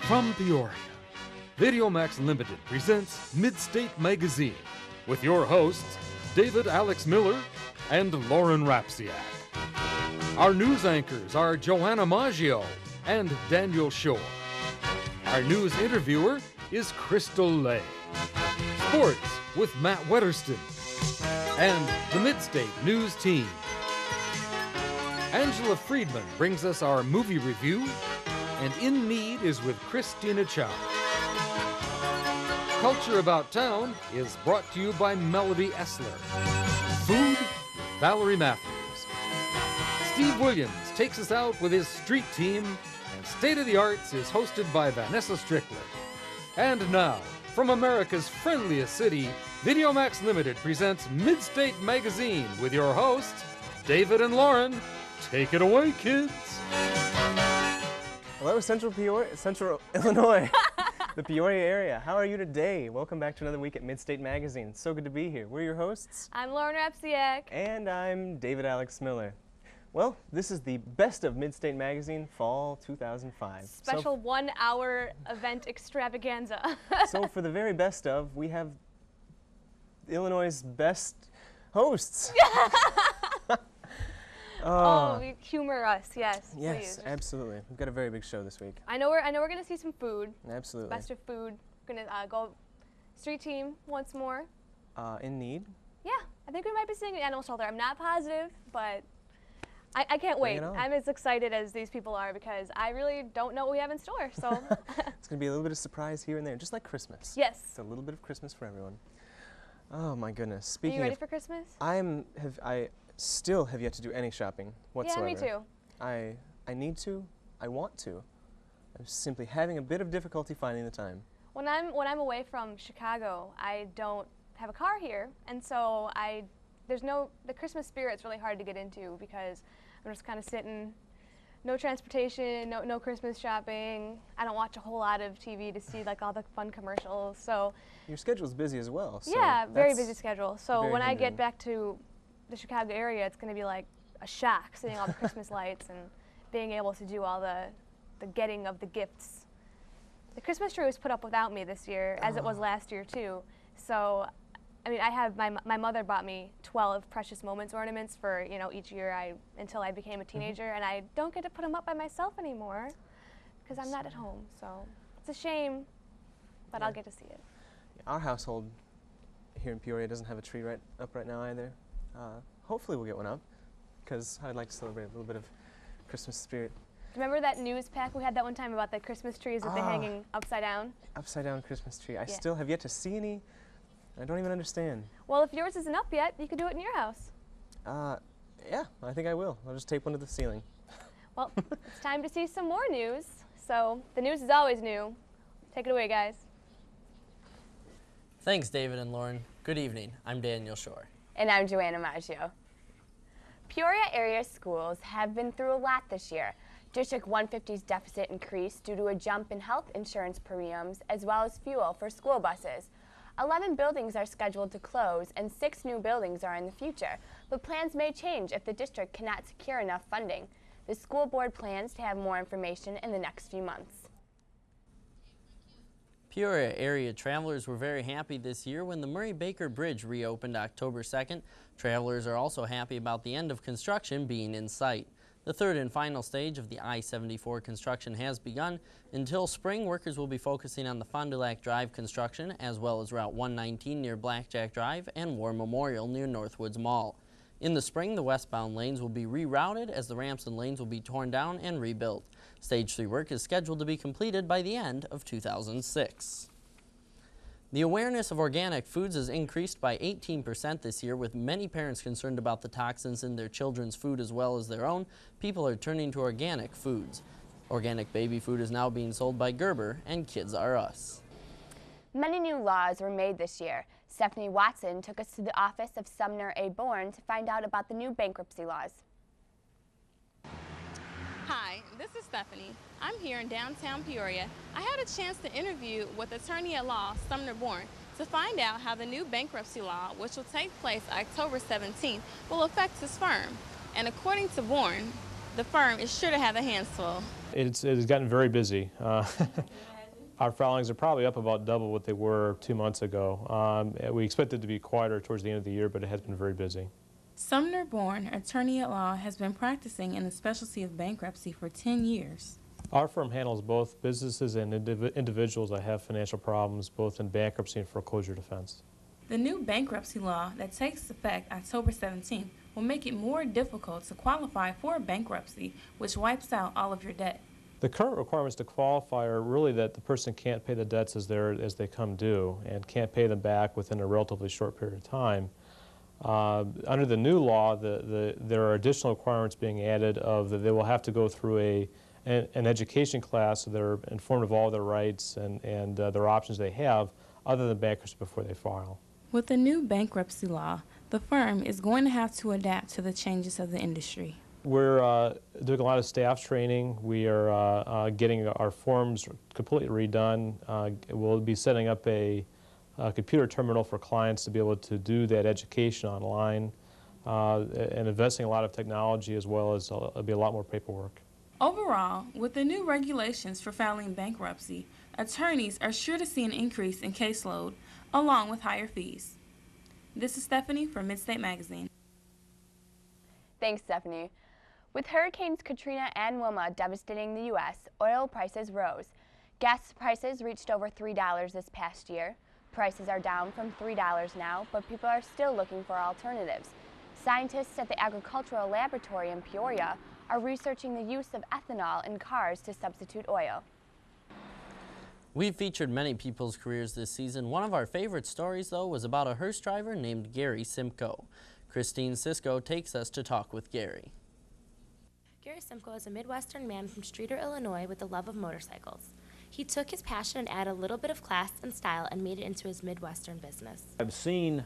From Peoria, VideoMax Limited presents Midstate Magazine with your hosts, David Alex Miller and Lauren Rapsiak. Our news anchors are Joanna Maggio and Daniel Shore. Our news interviewer is Crystal Lay. Sports with Matt Wetterston and the Midstate News Team. Angela Friedman brings us our movie review, and In Need is with Christina Chow. Culture About Town is brought to you by Melody Essler. Food, Valerie Matthews. Steve Williams takes us out with his street team, and State of the Arts is hosted by Vanessa Strickland. And now, from America's friendliest city, VideoMax Limited presents Midstate Magazine with your hosts, David and Lauren. Take it away, kids. Hello, Central Illinois, the Peoria area. How are you today? Welcome back to another week at Midstate Magazine. So good to be here. We're your hosts. I'm Lauren Rapsiak. And I'm David Alex Miller. Well, this is the best of Midstate Magazine Fall 2005. Special 1 hour event extravaganza. So for the very best of, we have Illinois' best hosts. Oh, humor us, yes. Yes, please. Absolutely. We've got a very big show this week. I know we're gonna see some food. Absolutely. Best of food. We're gonna go street team once more. In Need. Yeah, I think we might be seeing Animal Shelter. I'm not positive, but I can't wait. I'm as excited as these people are because I really don't know what we have in store. So it's gonna be a little bit of surprise here and there, just like Christmas. Yes. It's a little bit of Christmas for everyone. Oh my goodness. Are Speaking you ready for Christmas? I still have yet to do any shopping whatsoever. Yeah, me too. I need to. I want to. I'm simply having a bit of difficulty finding the time. When I'm away from Chicago, I don't have a car here, and so the Christmas spirit's really hard to get into because I'm just kind of sitting, no transportation, no Christmas shopping. I don't watch a whole lot of TV to see like all the fun commercials. So your schedule's busy as well. So yeah, very busy schedule. So when I hindering. get back to the Chicago area, it's going to be like a shock seeing all the Christmas lights and being able to do all the getting of the gifts. The Christmas tree was put up without me this year, as it was last year too. So, I mean, I have my mother bought me 12 Precious Moments ornaments for each year until I became a teenager, and I don't get to put them up by myself anymore because I'm not at home. So it's a shame, but I'll get to see it. Our household here in Peoria doesn't have a tree up right now either. Hopefully we'll get one up because I'd like to celebrate a little bit of Christmas spirit. Remember that news pack we had that one time about the Christmas trees that they're hanging upside down? Upside down Christmas tree. I still have yet to see any. I don't even understand. Well, if yours isn't up yet, you could do it in your house. Yeah, I think I will. I'll just tape one to the ceiling. Well, it's time to see some more news. So the news is always new. Take it away, guys. Thanks, David and Lauren. Good evening. I'm Daniel Shore. And I'm Joanna Maggio. Peoria area schools have been through a lot this year. District 150's deficit increased due to a jump in health insurance premiums as well as fuel for school buses. 11 buildings are scheduled to close and 6 new buildings are in the future, but plans may change if the district cannot secure enough funding. The school board plans to have more information in the next few months. Peoria area travelers were very happy this year when the Murray-Baker Bridge reopened October 2nd. Travelers are also happy about the end of construction being in sight. The third and final stage of the I-74 construction has begun. Until spring, workers will be focusing on the Fond du Lac Drive construction as well as Route 119 near Blackjack Drive and War Memorial near Northwoods Mall. In the spring, the westbound lanes will be rerouted as the ramps and lanes will be torn down and rebuilt. Stage 3 work is scheduled to be completed by the end of 2006. The awareness of organic foods has increased by 18% this year, with many parents concerned about the toxins in their children's food as well as their own. People are turning to organic foods. Organic baby food is now being sold by Gerber and Kids R Us. Many new laws were made this year. Stephanie Watson took us to the office of Sumner A. Bourne to find out about the new bankruptcy laws. Hi, this is Stephanie. I'm here in downtown Peoria. I had a chance to interview with attorney at law Sumner Bourne to find out how the new bankruptcy law, which will take place October 17th, will affect his firm. And according to Bourne, the firm is sure to have their hands full. It has gotten very busy. Our filings are probably up about double what they were 2 months ago. We expect it to be quieter towards the end of the year, but it has been very busy. Sumner Bourne, attorney at law, has been practicing in the specialty of bankruptcy for 10 years. Our firm handles both businesses and individuals that have financial problems, both in bankruptcy and foreclosure defense. The new bankruptcy law that takes effect October 17th will make it more difficult to qualify for bankruptcy, which wipes out all of your debt. The current requirements to qualify are really that the person can't pay the debts as they come due and can't pay them back within a relatively short period of time. Under the new law, there are additional requirements being added of that they will have to go through an education class so they're informed of all their rights and their options they have other than bankruptcy before they file. With the new bankruptcy law, the firm is going to have to adapt to the changes of the industry. We're doing a lot of staff training. We are getting our forms completely redone. We'll be setting up a computer terminal for clients to be able to do that education online and investing a lot of technology, as well as there'll be a lot more paperwork. Overall, with the new regulations for filing bankruptcy, attorneys are sure to see an increase in caseload along with higher fees. This is Stephanie from Midstate Magazine. Thanks, Stephanie. With Hurricanes Katrina and Wilma devastating the U.S., oil prices rose. Gas prices reached over $3 this past year. Prices are down from $3 now, but people are still looking for alternatives. Scientists at the Agricultural Laboratory in Peoria are researching the use of ethanol in cars to substitute oil. We've featured many people's careers this season. One of our favorite stories, though, was about a hearse driver named Gary Simcoe. Christine Cisco takes us to talk with Gary. Gary Simcoe is a Midwestern man from Streator, Illinois, with a love of motorcycles. He took his passion and added a little bit of class and style and made it into his Midwestern business. I've seen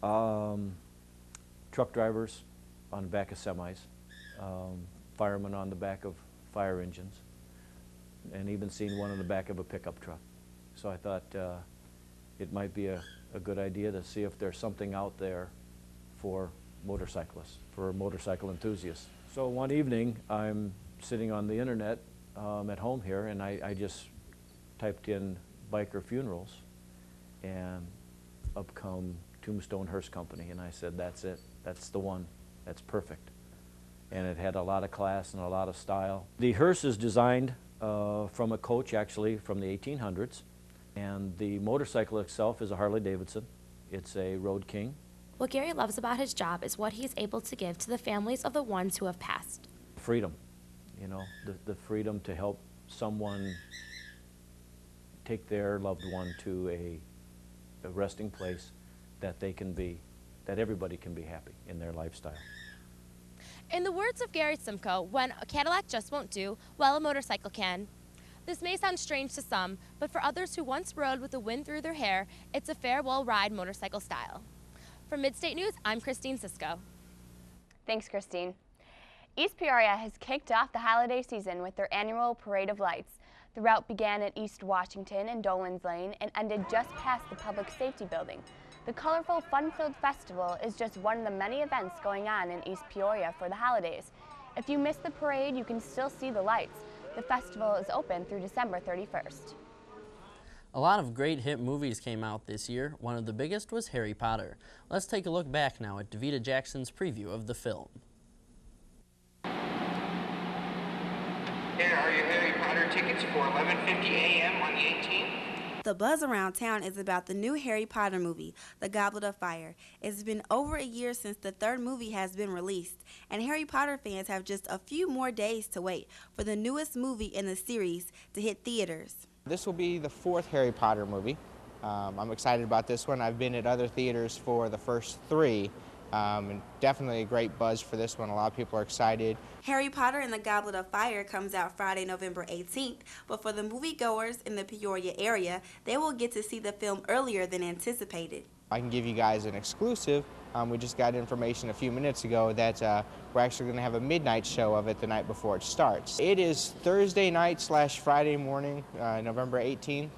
truck drivers on the back of semis, firemen on the back of fire engines, and even seen one on the back of a pickup truck. So I thought it might be a good idea to see if there's something out there for motorcyclists, for motorcycle enthusiasts. So one evening, I'm sitting on the internet at home here, and I just typed in biker funerals, and up come Tombstone Hearse Company, and I said, that's it, that's the one, that's perfect. And it had a lot of class and a lot of style. The hearse is designed from a coach, actually, from the 1800s, and the motorcycle itself is a Harley Davidson. It's a Road King. What Gary loves about his job is what he is able to give to the families of the ones who have passed. Freedom, you know, the freedom to help someone take their loved one to a resting place that they can be, that everybody can be happy in their lifestyle. In the words of Gary Simcoe, when a Cadillac just won't do, well, a motorcycle can. This may sound strange to some, but for others who once rode with the wind through their hair, it's a farewell ride motorcycle style. From Midstate News, I'm Christine Cisco. Thanks, Christine. East Peoria has kicked off the holiday season with their annual Parade of Lights. The route began at East Washington and Dolan's Lane and ended just past the Public Safety Building. The colorful, fun-filled festival is just one of the many events going on in East Peoria for the holidays. If you missed the parade, you can still see the lights. The festival is open through December 31st. A lot of great hit movies came out this year. One of the biggest was Harry Potter. Let's take a look back now at Davita Jackson's preview of the film. There are your Harry Potter tickets for 11:50 a.m. on the 18th. The buzz around town is about the new Harry Potter movie, The Goblet of Fire. It's been over a year since the third movie has been released, and Harry Potter fans have just a few more days to wait for the newest movie in the series to hit theaters. This will be the fourth Harry Potter movie. I'm excited about this one. I've been at other theaters for the first three, and definitely a great buzz for this one. A lot of people are excited. Harry Potter and the Goblet of Fire comes out Friday, November 18th, but for the moviegoers in the Peoria area, they will get to see the film earlier than anticipated. I can give you guys an exclusive. We just got information a few minutes ago that we're actually going to have a midnight show of it the night before it starts. It is Thursday night / Friday morning, November 18th.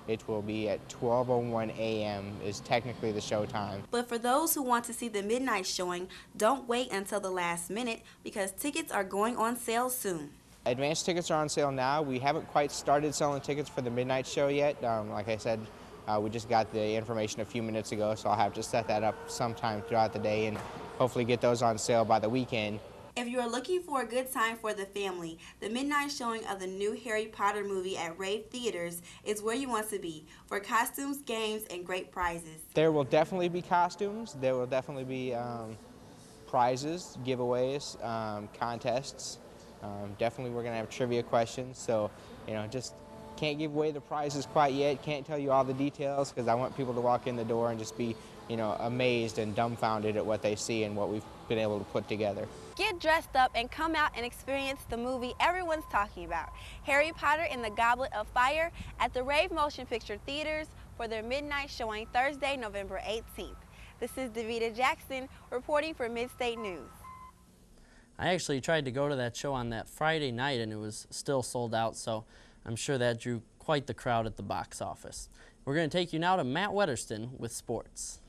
It will be at 12:01 a.m. is technically the show time. But for those who want to see the midnight showing, don't wait until the last minute because tickets are going on sale soon. Advance tickets are on sale now. We haven't quite started selling tickets for the midnight show yet. Like I said, we just got the information a few minutes ago, so I'll have to set that up sometime throughout the day and hopefully get those on sale by the weekend. If you are looking for a good time for the family, the midnight showing of the new Harry Potter movie at Rave Theaters is where you want to be for costumes, games, and great prizes. There will definitely be costumes. There will definitely be prizes, giveaways, contests. Definitely we're going to have trivia questions, so just can't give away the prizes quite yet, can't tell you all the details because I want people to walk in the door and just be amazed and dumbfounded at what they see and what we've been able to put together. Get dressed up and come out and experience the movie everyone's talking about, Harry Potter and the Goblet of Fire, at the Rave Motion Picture Theaters for their midnight showing Thursday, November 18th. This is Davita Jackson reporting for Midstate News. I actually tried to go to that show on that Friday night and it was still sold out, so I'm sure that drew quite the crowd at the box office. We're going to take you now to Matt Wetterston with sports.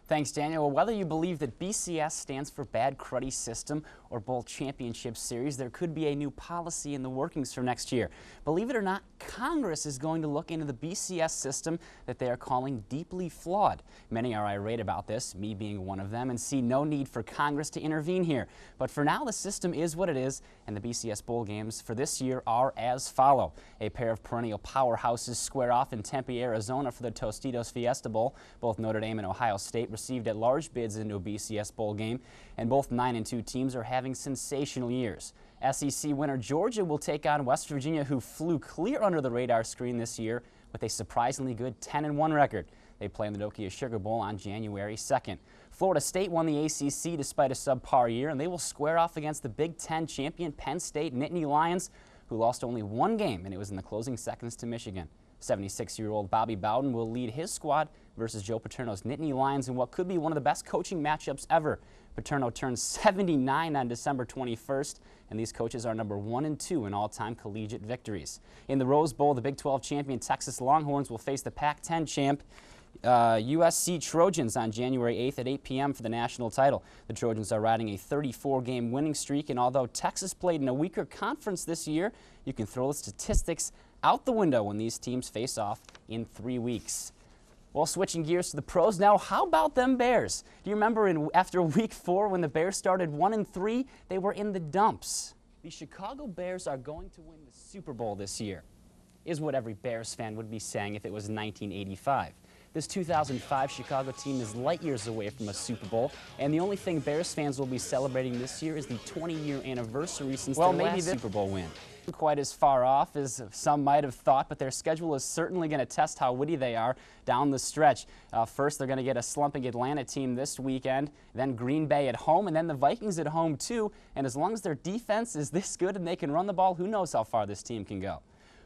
Thanks, Daniel. Well, whether you believe that BCS stands for Bad Cruddy System or Bowl Championship Series, there could be a new policy in the workings for next year. Believe it or not, Congress is going to look into the BCS system that they are calling deeply flawed. Many are irate about this, me being one of them, and see no need for Congress to intervene here. But for now, the system is what it is, and the BCS Bowl games for this year are as follow. A pair of perennial powerhouses square off in Tempe, Arizona for the Tostitos Fiesta Bowl. Both Notre Dame and Ohio State received at-large bids into a BCS Bowl game, and both 9-2 teams are having sensational years. SEC winner Georgia will take on West Virginia, who flew clear under the radar screen this year with a surprisingly good 10-1 record. They play in the Nokia Sugar Bowl on January 2nd. Florida State won the ACC despite a subpar year, and they will square off against the Big Ten champion Penn State Nittany Lions, who lost only one game, and it was in the closing seconds to Michigan. 76-year-old Bobby Bowden will lead his squad versus Joe Paterno's Nittany Lions in what could be one of the best coaching matchups ever. Paterno turns 79 on December 21st, and these coaches are number 1 and 2 in all-time collegiate victories. In the Rose Bowl, the Big 12 champion Texas Longhorns will face the Pac-10 champ USC Trojans on January 8th at 8 p.m. for the national title. The Trojans are riding a 34-game winning streak, and although Texas played in a weaker conference this year, you can throw the statistics out the window when these teams face off in 3 weeks. Well, switching gears to the pros now, how about them Bears? Do you remember after week 4 when the Bears started 1-3, they were in the dumps? The Chicago Bears are going to win the Super Bowl this year, is what every Bears fan would be saying if it was 1985. This 2005 Chicago team is light years away from a Super Bowl, and the only thing Bears fans will be celebrating this year is the 20-year anniversary since their last Super Bowl win. Quite as far off as some might have thought, but their schedule is certainly going to test how witty they are down the stretch. First, they're going to get a slumping Atlanta team this weekend, then Green Bay at home, and then the Vikings at home too. And as long as their defense is this good and they can run the ball, who knows how far this team can go.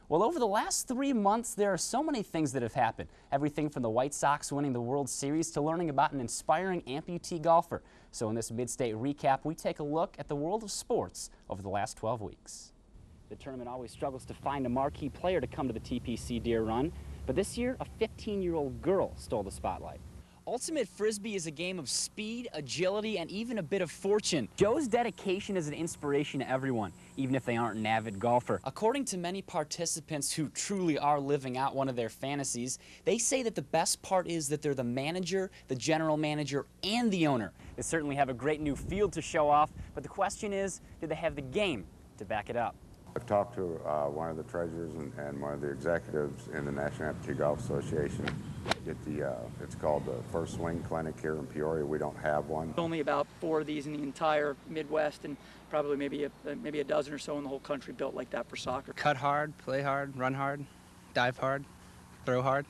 Well, over the last 3 months, there are so many things that have happened. Everything from the White Sox winning the World Series to learning about an inspiring amputee golfer. So in this Midstate recap, we take a look at the world of sports over the last 12 weeks. The tournament always struggles to find a marquee player to come to the TPC Deer Run, but this year, a 15-year-old girl stole the spotlight. Ultimate Frisbee is a game of speed, agility, and even a bit of fortune. Joe's dedication is an inspiration to everyone, even if they aren't an avid golfer. According to many participants who truly are living out one of their fantasies, they say that the best part is that they're the manager, the general manager, and the owner. They certainly have a great new field to show off, but the question is, do they have the game to back it up? I've talked to one of the treasurers and one of the executives in the National Amputee Golf Association. It's called the First Swing Clinic here in Peoria. We don't have one. Only about 4 of these in the entire Midwest, and probably maybe a dozen or so in the whole country built like that for soccer. Cut hard, play hard, run hard, dive hard, throw hard.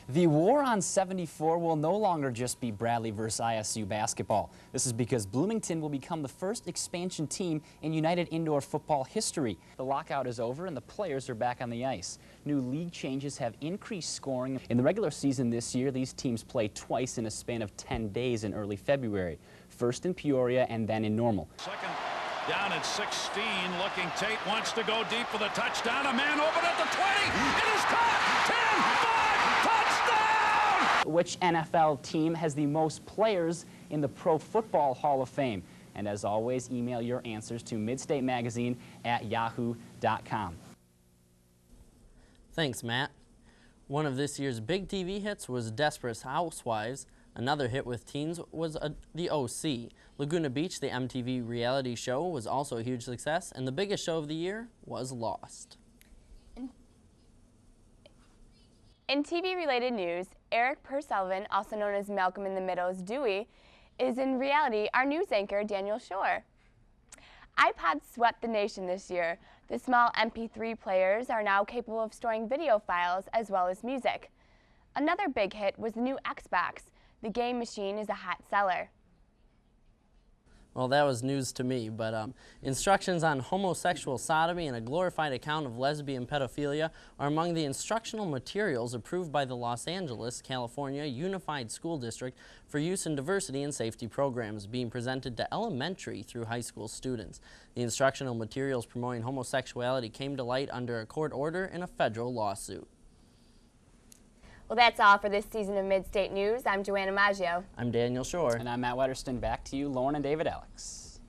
The war on 74 will no longer just be Bradley versus ISU basketball. This is because Bloomington will become the first expansion team in United Indoor Football history. The lockout is over and the players are back on the ice. New league changes have increased scoring. In the regular season this year, these teams play twice in a span of 10 days in early February. First in Peoria and then in Normal. Second down at 16, looking Tate wants to go deep for the touchdown. A man open at the 20. It is caught. 10, 5. Which NFL team has the most players in the Pro Football Hall of Fame? And as always, email your answers to midstatemagazine@yahoo.com. Thanks, Matt. One of this year's big TV hits was Desperate Housewives. Another hit with teens was The OC. Laguna Beach, the MTV reality show, was also a huge success, and the biggest show of the year was Lost. In TV-related news, Eric Purcellvin, also known as Malcolm in the Middle's Dewey, is in reality our news anchor, Daniel Shore. iPods swept the nation this year. The small MP3 players are now capable of storing video files as well as music. Another big hit was the new Xbox. The game machine is a hot seller. Well, that was news to me, but instructions on homosexual sodomy and a glorified account of lesbian pedophilia are among the instructional materials approved by the Los Angeles, California Unified School District for use in diversity and safety programs being presented to elementary through high school students. The instructional materials promoting homosexuality came to light under a court order in a federal lawsuit. Well, that's all for this season of Midstate News. I'm Joanna Maggio. I'm Daniel Shore. And I'm Matt Wetterston. Back to you, Lauren and David Alex.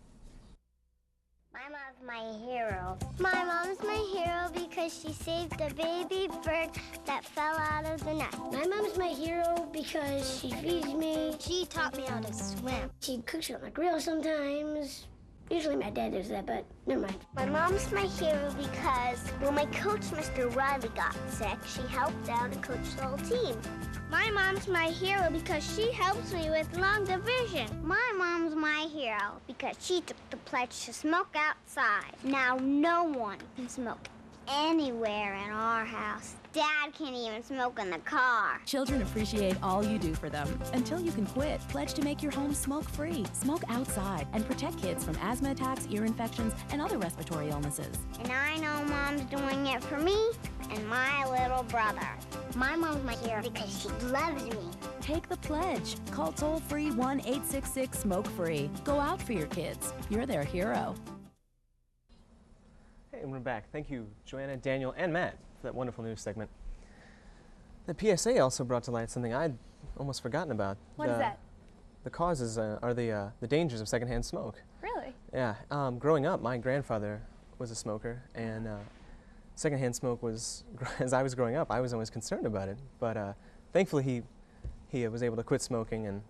My mom's my hero. My mom's my hero because she saved a baby bird that fell out of the nest. My mom's my hero because she feeds me. She taught me how to swim. She cooks on the grill sometimes. Usually my dad does that, but never mind. My mom's my hero because when my coach, Mr. Riley, got sick, she helped out and coached the whole team. My mom's my hero because she helps me with long division. My mom's my hero because she took the pledge to smoke outside. Now no one can smoke anywhere in our house. Dad can't even smoke in the car. Children appreciate all you do for them until you can quit. Pledge to make your home smoke-free. Smoke outside and protect kids from asthma attacks, ear infections, and other respiratory illnesses. And I know Mom's doing it for me and my little brother. My mom's my hero because she loves me. Take the pledge. Call toll-free 1-866-SMOKE-FREE. Go out for your kids. You're their hero. Hey, and we're back. Thank you, Joanna, Daniel, and Matt, for that wonderful news segment. The PSA also brought to light something I'd almost forgotten about. What is that? The causes are the dangers of secondhand smoke. Really? Yeah. Growing up, my grandfather was a smoker, and secondhand smoke was, as I was growing up, I was always concerned about it. But thankfully, he was able to quit smoking, and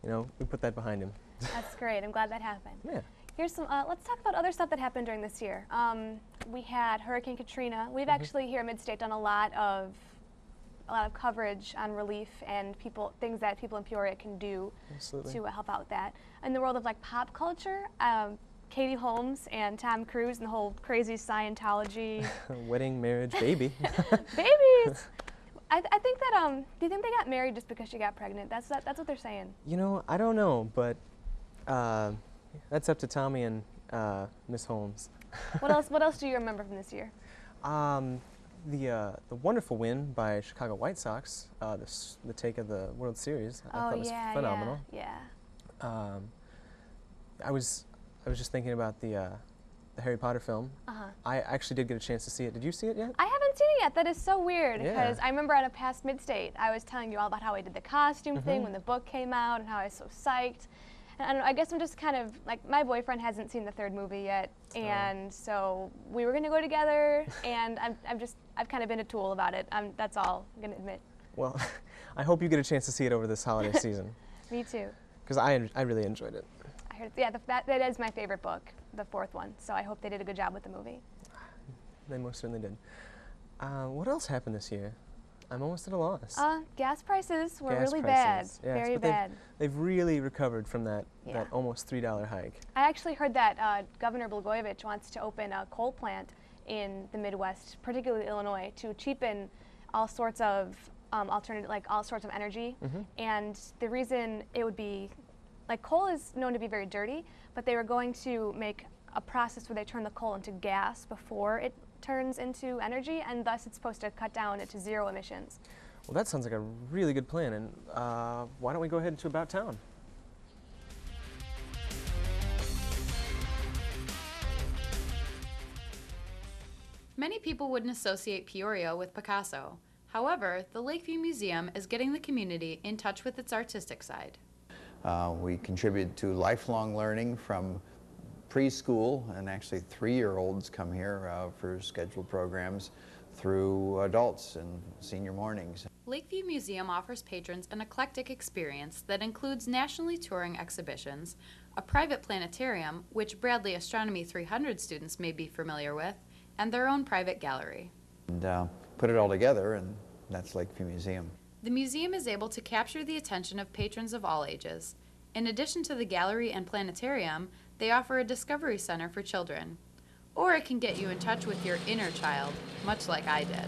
we put that behind him. That's great. I'm glad that happened. Yeah. Here's some. Let's talk about other stuff that happened during this year. We had Hurricane Katrina. We've actually here at Midstate done a lot of coverage on relief and things that people in Peoria can do to help out with that. In the world of pop culture, Katie Holmes and Tom Cruise and the whole crazy Scientology wedding, marriage, baby. Babies. I think that do you think they got married just because she got pregnant? That's what they're saying. I don't know, but that's up to Tommy and Miss Holmes. What else do you remember from this year? The wonderful win by Chicago White Sox, the take of the World Series. I thought was phenomenal. Yeah. I was just thinking about the Harry Potter film. I actually did get a chance to see it. Did you see it yet? I haven't seen it yet. That is so weird because I remember at a past Midstate, I was telling you all about how I did the costume thing when the book came out and how I was so psyched. And I don't know, I guess I'm just kind of my boyfriend hasn't seen the third movie yet, and so we were gonna go together, and I've kind of been a tool about it. That's all I'm gonna admit. Well, I hope you get a chance to see it over this holiday season. Me too. Because I really enjoyed it. I heard, that is my favorite book, the fourth one. So I hope they did a good job with the movie. They most certainly did. What else happened this year? I'm almost at a loss. Gas prices were really bad, yes, very bad. They've really recovered from that almost $3 hike. I actually heard that Governor Blagojevich wants to open a coal plant in the Midwest, particularly Illinois, to cheapen all sorts of alternative, all sorts of energy. And the reason it would be, coal is known to be very dirty, but they were going to make a process where they turn the coal into gas before it turns into energy, and thus it's supposed to cut down it to zero emissions. Well, that sounds like a really good plan, and why don't we go ahead to About Town? Many people wouldn't associate Peoria with Picasso. However, the Lakeview Museum is getting the community in touch with its artistic side. We contribute to lifelong learning from preschool, and actually 3-year-olds come here for scheduled programs, through adults and senior mornings. Lakeview Museum offers patrons an eclectic experience that includes nationally touring exhibitions, a private planetarium, which Bradley Astronomy 300 students may be familiar with, and their own private gallery. And put it all together, and that's Lakeview Museum. The museum is able to capture the attention of patrons of all ages. In addition to the gallery and planetarium, they offer a discovery center for children. Or it can get you in touch with your inner child, much like I did.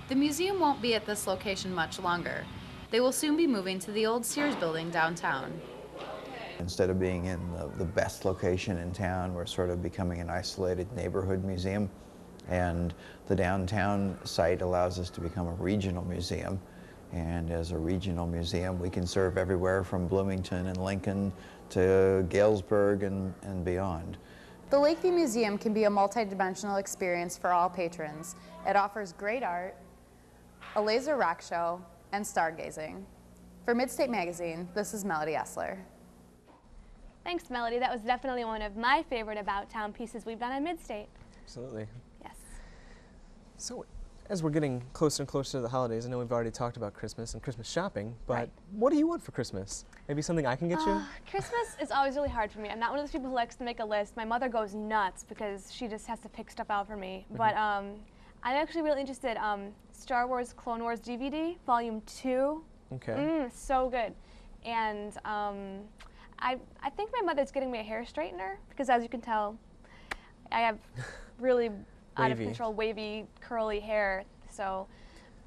The museum won't be at this location much longer. They will soon be moving to the old Sears building downtown. Instead of being in the best location in town, we're sort of becoming an isolated neighborhood museum. And the downtown site allows us to become a regional museum. And as a regional museum, we can serve everywhere from Bloomington and Lincoln to Galesburg and beyond. The Lakeview Museum can be a multi-dimensional experience for all patrons. It offers great art, a laser rock show, and stargazing. For Midstate Magazine, this is Melody Essler. Thanks, Melody. That was definitely one of my favorite About Town pieces we've done on Midstate. Absolutely. Yes. So, as we're getting closer and closer to the holidays, I know we've already talked about Christmas and Christmas shopping, but Right. what do you want for Christmas? Maybe something I can get you? Christmas is always really hard for me. I'm not one of those people who likes to make a list. My mother goes nuts because she just has to pick stuff out for me. But I'm actually really interested. Star Wars Clone Wars DVD, Volume 2. Okay. So good. And I think my mother's getting me a hair straightener because, as you can tell, I have really out of control, wavy, curly hair. So,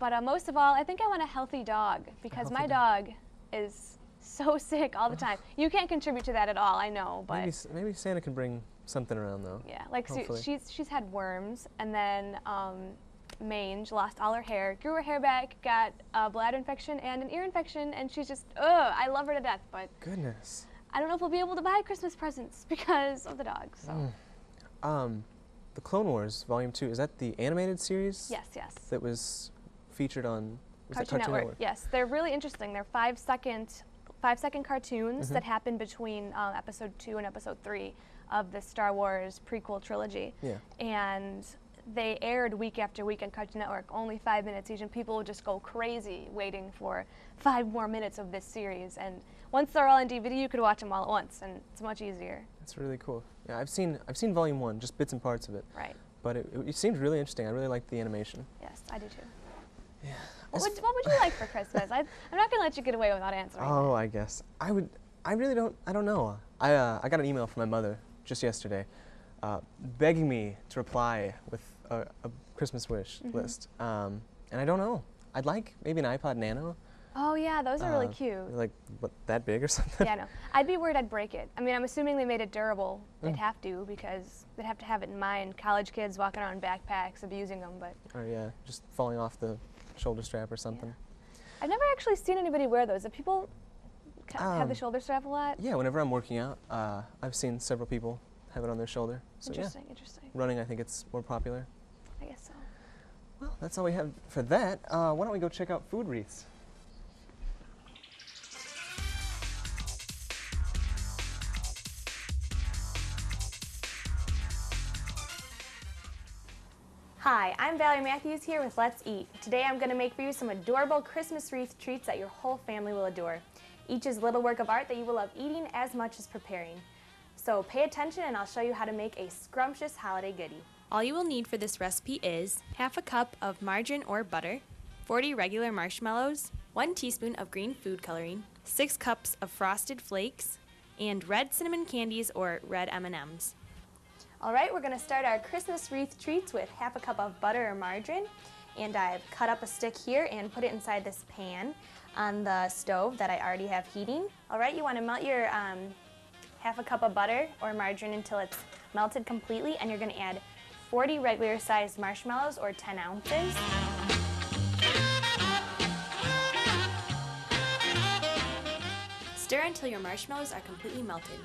but most of all, I think I want a healthy dog because my dog is so sick all the time. You can't contribute to that at all, I know, but Maybe Santa can bring something around though. yeah, like hopefully. she's had worms, and then mange, lost all her hair, grew her hair back, got a bladder infection and an ear infection, and she's just I love her to death, but Goodness. I don't know if we'll be able to buy Christmas presents because of the dog. So. The Clone Wars Volume 2, is that the animated series? Yes, yes. That was featured on Cartoon Network. Yes, they're really interesting. They're 5-second cartoons that happen between Episode 2 and Episode 3 of the Star Wars prequel trilogy. Yeah. And they aired week after week on Cartoon Network, only 5 minutes each, and people would just go crazy waiting for 5 more minutes of this series. And once they're all on DVD, you could watch them all at once, and it's much easier. That's really cool. Yeah, I've seen Volume 1, just bits and parts of it. Right. But it seemed really interesting. I really liked the animation. Yes, I do too. Yeah. What would you like for Christmas? I'm not going to let you get away without answering. Oh, I guess. I really don't know. I got an email from my mother just yesterday begging me to reply with a Christmas wish list. And I don't know. I'd like maybe an iPod Nano. Oh yeah, those are really cute. Like, what, that big or something? Yeah, no. I'd be worried I'd break it. I mean, I'm assuming they made it durable. They'd have to, because they'd have to have it in mind. College kids walking around in backpacks, abusing them, but... Or yeah, just falling off the shoulder strap or something. Yeah. I've never actually seen anybody wear those. Do people have the shoulder strap a lot? Yeah, whenever I'm working out, I've seen several people have it on their shoulder. So Interesting, yeah. interesting. Running, I think it's more popular. I guess so. Well, that's all we have for that. Why don't we go check out food wreaths? Hi, I'm Valerie Matthews here with Let's Eat. Today I'm going to make for you some adorable Christmas wreath treats that your whole family will adore. Each is a little work of art that you will love eating as much as preparing. So pay attention and I'll show you how to make a scrumptious holiday goodie. All you will need for this recipe is half a cup of margarine or butter, 40 regular marshmallows, 1 teaspoon of green food coloring, 6 cups of frosted flakes, and red cinnamon candies or red M&Ms. All right, we're going to start our Christmas wreath treats with half a cup of butter or margarine. And I've cut up a stick here and put it inside this pan on the stove that I already have heating. All right, you want to melt your half a cup of butter or margarine until it's melted completely, and you're going to add 40 regular sized marshmallows or 10 ounces. Stir until your marshmallows are completely melted.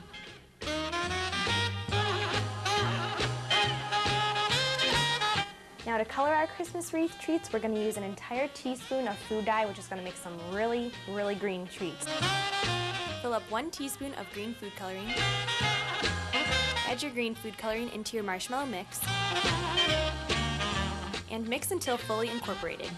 Now to color our Christmas wreath treats, we're going to use an entire teaspoon of food dye, which is going to make some really, really green treats. Fill up 1 teaspoon of green food coloring. Add your green food coloring into your marshmallow mix. And mix until fully incorporated.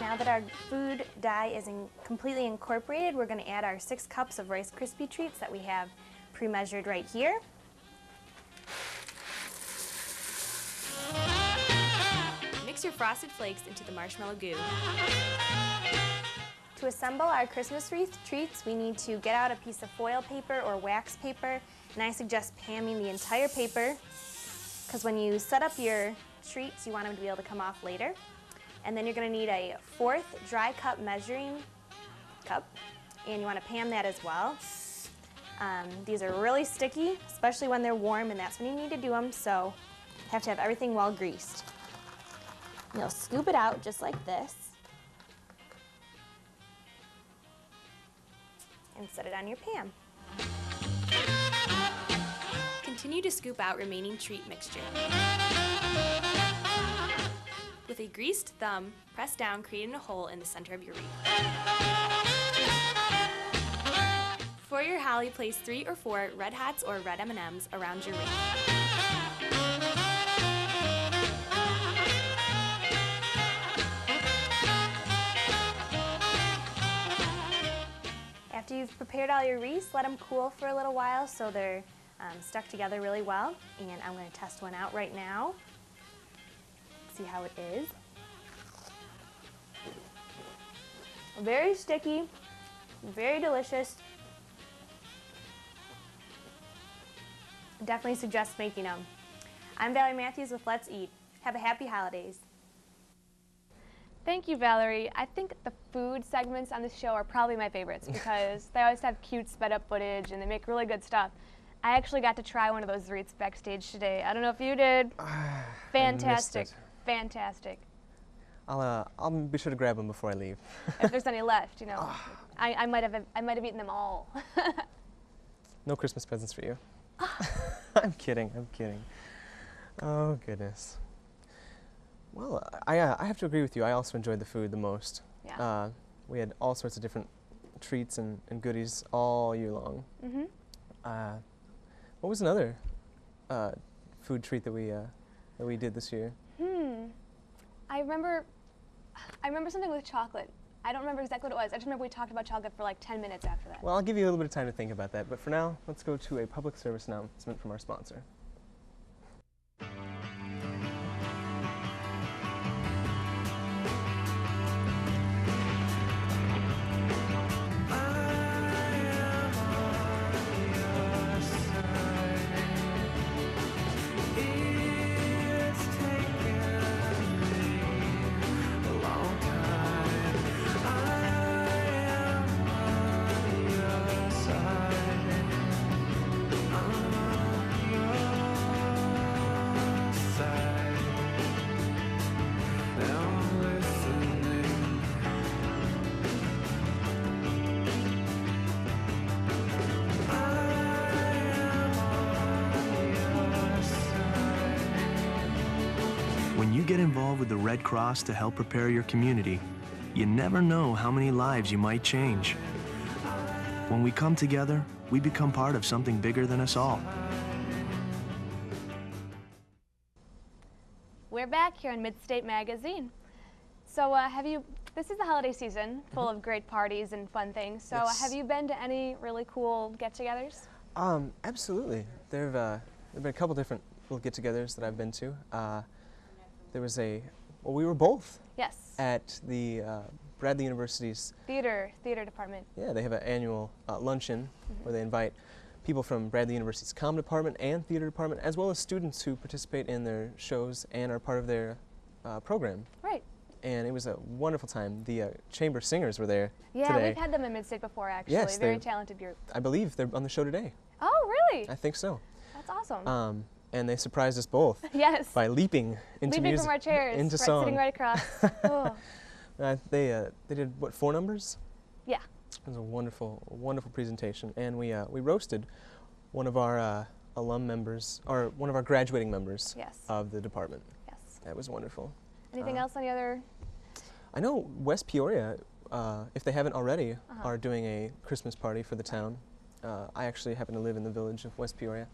Now that our food dye is completely incorporated, we're going to add our 6 cups of Rice Krispie treats that we have pre-measured right here. Mix your frosted flakes into the marshmallow goo. To assemble our Christmas wreath treats, we need to get out a piece of foil paper or wax paper, and I suggest pamming the entire paper, because when you set up your treats, you want them to be able to come off later. And then you're going to need a 4th dry cup measuring cup, and you want to pam that as well. These are really sticky, especially when they're warm, and that's when you need to do them, so you have to have everything well greased. You'll scoop it out just like this, and set it on your pan. Continue to scoop out remaining treat mixture. With a greased thumb, press down, creating a hole in the center of your wreath. For your holly, place 3 or 4 Red Hots or red M&Ms around your wreath. After you've prepared all your wreaths, let them cool for a little while so they're stuck together really well. And I'm going to test one out right now. See how it is. Very sticky, very delicious. Definitely suggest making them. I'm Valerie Matthews with Let's Eat. Have a happy holidays. Thank you, Valerie. I think the food segments on this show are probably my favorites because they always have cute sped up footage and they make really good stuff. I actually got to try one of those wreaths backstage today. I don't know if you did. Fantastic. Fantastic. I'll be sure to grab them before I leave. If there's any left, you know. I might have eaten them all. No Christmas presents for you. I'm kidding. Oh, goodness. Well, I have to agree with you. I also enjoyed the food the most. Yeah. We had all sorts of different treats and goodies all year long. Mm-hmm. What was another food treat that we did this year? I remember something with chocolate. I don't remember exactly what it was. I just remember we talked about chocolate for like 10 minutes after that. Well, I'll give you a little bit of time to think about that. But for now, let's go to a public service announcement from our sponsor. When you get involved with the Red Cross to help prepare your community, you never know how many lives you might change. When we come together, we become part of something bigger than us all. We're back here on Midstate Magazine. So this is the holiday season, full of great parties and fun things. So Yes. have you been to any really cool get-togethers? Absolutely. There have been a couple different little get-togethers that I've been to. There was we were both Yes. at the Bradley University's Theater department. Yeah, they have an annual luncheon where they invite people from Bradley University's comm department and theater department, as well as students who participate in their shows and are part of their program. Right. And it was a wonderful time. The chamber singers were there Yeah, today. we've had them in Midstate before, actually. Yes, Very they're- talented group. I believe they're on the show today. Oh, really? I think so. That's awesome. And they surprised us both. Yes. By leaping into Leaping music, from our chairs, into right, song. sitting right across. Oh. They did what, 4 numbers? Yeah. It was a wonderful presentation, and we roasted one of our alum members, or one of our graduating members Yes. of the department. Yes. That was wonderful. Anything else? Any other? I know West Peoria, if they haven't already, are doing a Christmas party for the town. I actually happen to live in the village of West Peoria,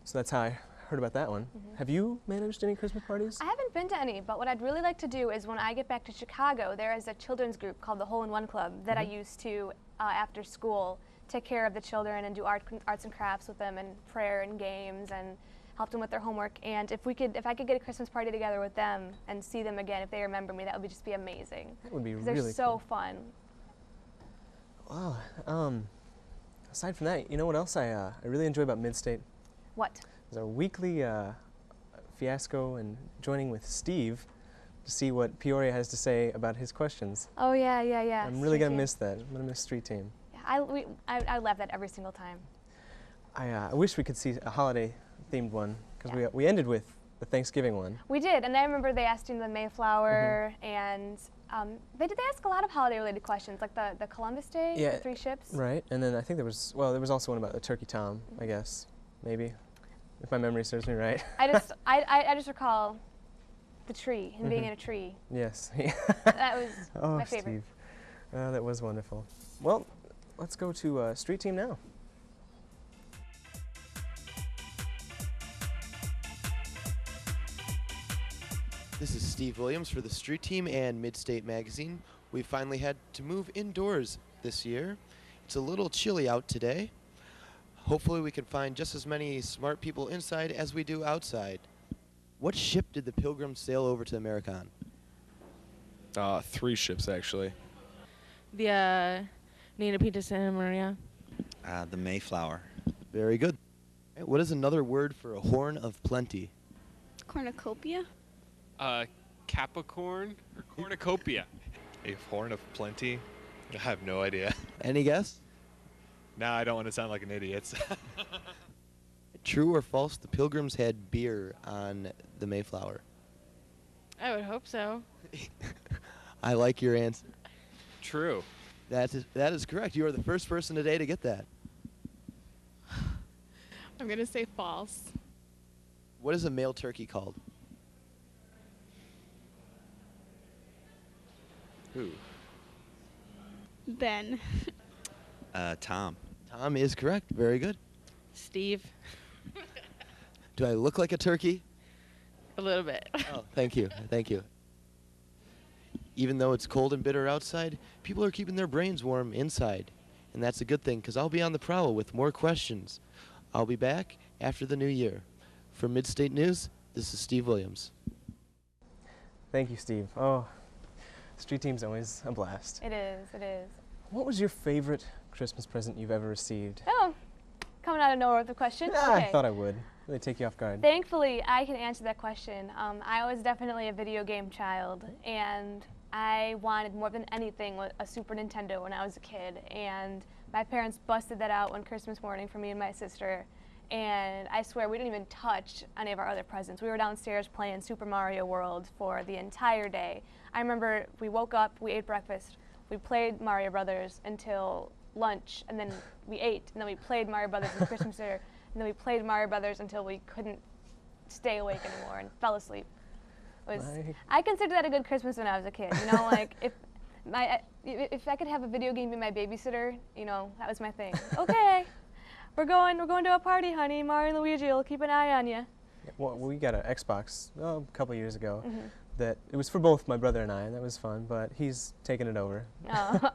so that's how I heard about that one. Have you managed any Christmas parties? I haven't been to any, but what I'd really like to do is when I get back to Chicago, there is a children's group called the Hole in One Club that I used to, after school, take care of the children and do arts and crafts with them and prayer and games and help them with their homework. And if I could get a Christmas party together with them and see them again, if they remember me, that would just be amazing. That would be really They're so cool. fun. Wow. Aside from that, you know what else I really enjoy about Midstate? What? Is our weekly fiasco and joining with Steve to see what Peoria has to say about his questions. Oh yeah, yeah, yeah. I'm really going to Street miss that. I'm going to miss Street Team. team. I love that every single time. I wish we could see a holiday-themed one, because we ended with the Thanksgiving one. We did, and I remember they asked you the Mayflower, and they ask a lot of holiday-related questions, like the Columbus Day, the 3 ships. Right, and then I think there was also one about the Turkey Tom, I guess, maybe, if my memory serves me right. I just recall the tree, and being in a tree. Yes. That was my favorite. Steve. That was wonderful. Well, let's go to Street Team now. This is Steve Williams for the Street Team and Midstate Magazine. We finally had to move indoors this year. It's a little chilly out today. Hopefully we can find just as many smart people inside as we do outside. What ship did the Pilgrims sail over to America on? 3 ships, actually. The Nina Pinta Santa Maria. The Mayflower. Very good. What is another word for a horn of plenty? Cornucopia? Capricorn or cornucopia? A horn of plenty? I have no idea. Any guess? No, I don't want to sound like an idiot. True or false, the Pilgrims had beer on the Mayflower? I would hope so. I like your answer. True. That is correct. You are the first person today to get that. I'm going to say false. What is a male turkey called? Who? Ben. Tom. Tom is correct. Very good. Steve. Do I look like a turkey? A little bit. Oh, thank you. Thank you. Even though it's cold and bitter outside, people are keeping their brains warm inside. And that's a good thing, because I'll be on the prowl with more questions. I'll be back after the new year. For Midstate News, this is Steve Williams. Thank you, Steve. Oh, Street Team's always a blast. It is, it is. What was your favorite Christmas present you've ever received? Oh, coming out of nowhere with the question. Ah, Okay. I thought I would. Really take you off guard. Thankfully, I can answer that question. I was definitely a video game child, and I wanted more than anything a Super Nintendo when I was a kid, and my parents busted that out one Christmas morning for me and my sister, and I swear we didn't even touch any of our other presents. We were downstairs playing Super Mario World for the entire day. I remember we woke up, we ate breakfast, we played Mario Brothers until lunch, and then we ate, and then we played Mario Brothers in the Christmas dinner, and then we played Mario Brothers until we couldn't stay awake anymore and fell asleep. I consider that a good Christmas when I was a kid. You know, like if I could have a video game be my babysitter, you know, that was my thing. Okay, we're going to a party, honey. Mario and Luigi will keep an eye on you. Well, we got an Xbox a couple years ago. That it was for both my brother and I, and that was fun. But he's taken it over. Oh.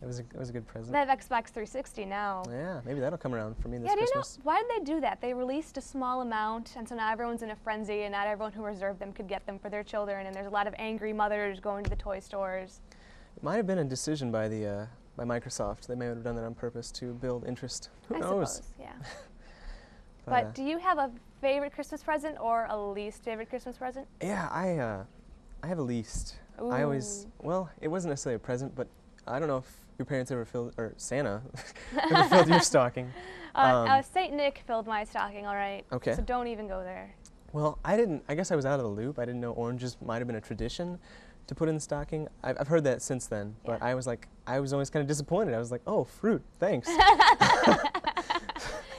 It was a good present. They have Xbox 360 now. Yeah, maybe that'll come around for me this Yeah, do you know, Christmas. why did they do that? They released a small amount, and so now everyone's in a frenzy, and not everyone who reserved them could get them for their children, and there's a lot of angry mothers going to the toy stores. It might have been a decision by by Microsoft. They may have done that on purpose to build interest. Who knows? Suppose, yeah. But do you have a favorite Christmas present or a least favorite Christmas present? Yeah, I have a least. I always, well, it wasn't necessarily a present, but I don't know if your parents ever filled, or Santa ever filled your stocking. St. Nick filled my stocking, all right. Okay. So don't even go there. Well, I guess I was out of the loop. I didn't know oranges might have been a tradition to put in the stocking. I've heard that since then, but I was always kind of disappointed. I was like, oh, fruit, thanks.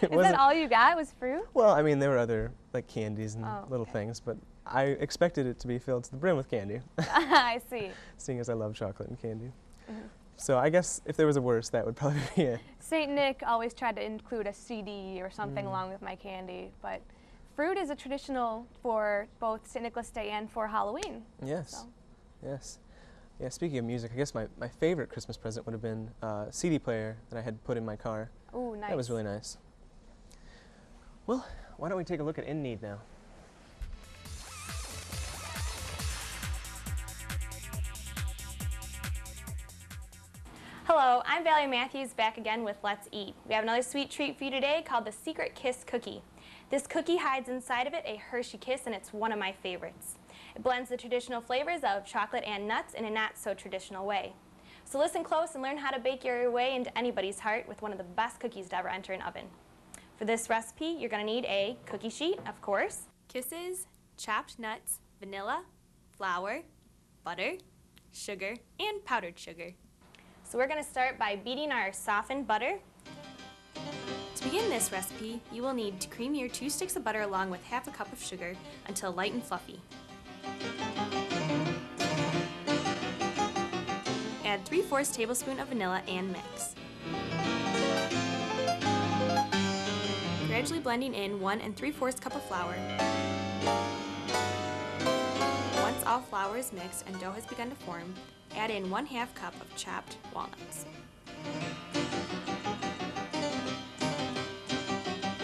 Is that all you got was fruit? Well, I mean, there were other like candies and Oh, little things, but I expected it to be filled to the brim with candy. I see. Seeing as I love chocolate and candy. Mhm. So I guess if there was a worst, that would probably be it. St. Nick always tried to include a CD or something along with my candy, but fruit is a traditional for both St. Nicholas Day and for Halloween. Yes. So. Yes. Yeah, speaking of music, I guess my favorite Christmas present would have been a CD player that I had put in my car. Ooh, nice. That was really nice. Well, why don't we take a look at In Need now? Hello, I'm Valerie Matthews, back again with Let's Eat. We have another sweet treat for you today called the Secret Kiss Cookie. This cookie hides inside of it a Hershey Kiss, and it's one of my favorites. It blends the traditional flavors of chocolate and nuts in a not-so-traditional way. So listen close and learn how to bake your way into anybody's heart with one of the best cookies to ever enter an oven. For this recipe, you're going to need a cookie sheet, of course, kisses, chopped nuts, vanilla, flour, butter, sugar, and powdered sugar. So we're going to start by beating our softened butter. To begin this recipe, you will need to cream your 2 sticks of butter along with half a cup of sugar until light and fluffy. Add 3/4 tablespoon of vanilla and mix. Gradually blending in 1 3/4 cup of flour. Once all flour is mixed and dough has begun to form, add in 1/2 cup of chopped walnuts.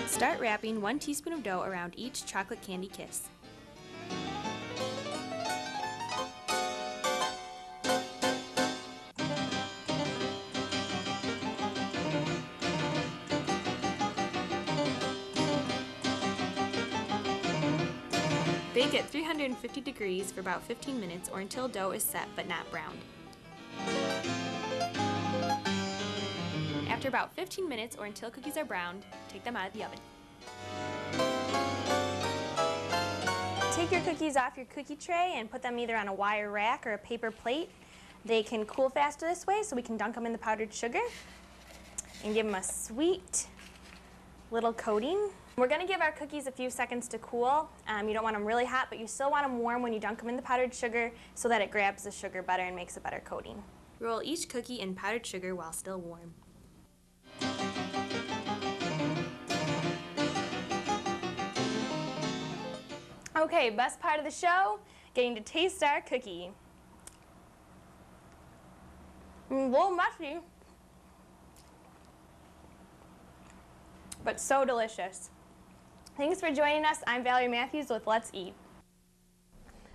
Start wrapping 1 teaspoon of dough around each chocolate candy kiss. Bake at 350 degrees for about 15 minutes or until dough is set but not browned. After about 15 minutes or until cookies are browned, take them out of the oven. Take your cookies off your cookie tray and put them either on a wire rack or a paper plate. They can cool faster this way, so we can dunk them in the powdered sugar and give them a sweet little coating. We're going to give our cookies a few seconds to cool. You don't want them really hot, but you still want them warm when you dunk them in the powdered sugar so that it grabs the sugar better and makes a better coating. Roll each cookie in powdered sugar while still warm. Okay, best part of the show, getting to taste our cookie. A little mushy, but so delicious. Thanks for joining us. I'm Valerie Matthews with Let's Eat.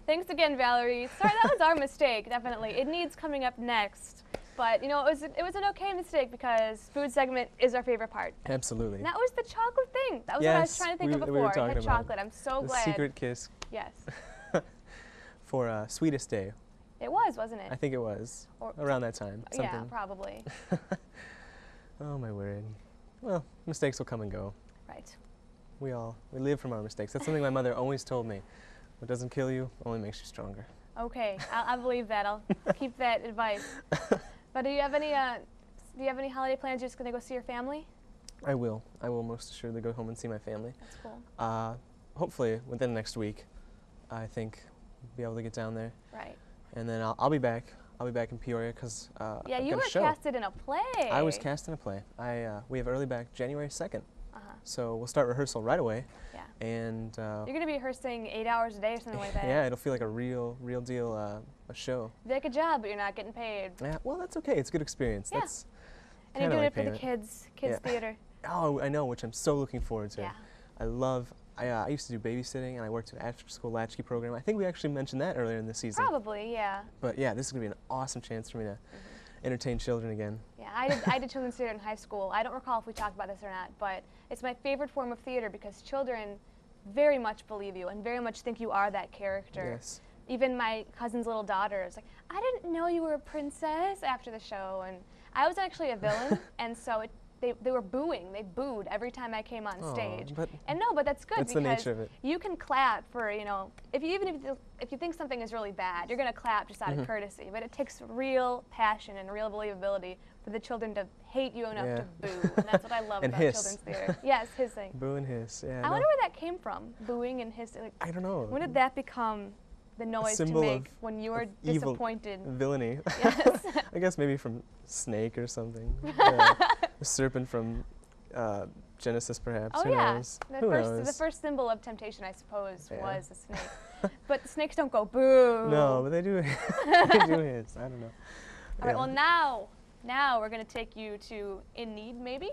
Thanks again, Valerie. Sorry, that was our mistake, definitely. It needs coming up next. But, you know, it was an okay mistake because food segment is our favorite part. Absolutely. And that was the chocolate thing. That was what I was trying to think of before. We were talking It had chocolate. I'm so glad. The secret kiss. Yes. For Sweetest Day. It was, wasn't it? I think it was. Or around that time. Something. Yeah, probably. Oh, my word. Well, mistakes will come and go. Right. We live from our mistakes. That's something my mother always told me. What doesn't kill you only makes you stronger. Okay, I believe that. I'll keep that advice. But do you have any holiday plans? You're just gonna go see your family? I will most assuredly go home and see my family. That's cool. Hopefully within the next week, I think be able to get down there. Right. And then I'll be back. I'll be back in Peoria because yeah, I've you got were a show. casted in a play. I was cast in a play. We have early back January 2nd. So we'll start rehearsal right away. Yeah. And you're gonna be rehearsing 8 hours a day or something like that. Yeah, it'll feel like a real deal a show. You like a job, but you're not getting paid. Yeah, well, that's okay. It's a good experience. Yeah. That's and you're doing like it for payment. the kids Yeah. theater. Oh, I know, which I'm so looking forward to. Yeah. I used to do babysitting, and I worked at an after-school latchkey program. I think we actually mentioned that earlier in the season. Probably, yeah. But yeah, this is gonna be an awesome chance for me to entertain children again. Yeah, I did children's theater in high school. I don't recall if we talked about this or not, but it's my favorite form of theater because children very much believe you and very much think you are that character. Yes. Even my cousin's little daughter is like, I didn't know you were a princess after the show, and I was actually a villain, and so they were booing. They booed every time I came on stage. But but that's good that's because the nature of it. you can clap for, you know, if you think something is really bad, you're going to clap just out of courtesy. But it takes real passion and real believability for the children to hate you enough Yeah. to boo. And that's what I love And about hiss. children's theater. Yes, hissing. Boo and hiss. Yeah. I no. wonder where that came from, booing and hissing. Like, I don't know. when did that become the noise to symbol make of- when you were of evil disappointed? villainy. Yes. I guess maybe from Snake or something. The serpent from Genesis, perhaps. Oh Who yeah, knows? the Who first knows? the first symbol of temptation, I suppose, Yeah. was a snake. But the snakes don't go boo. No, but they do. They do hiss. I don't know. All right. Well, now we're gonna take you to In Need, maybe.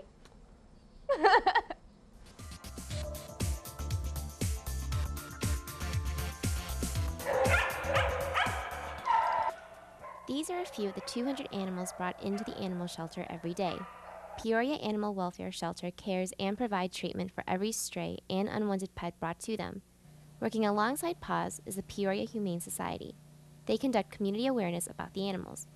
These are a few of the 200 animals brought into the animal shelter every day. Peoria Animal Welfare Shelter cares and provides treatment for every stray and unwanted pet brought to them. Working alongside PAWS is the Peoria Humane Society. They conduct community awareness about the animals.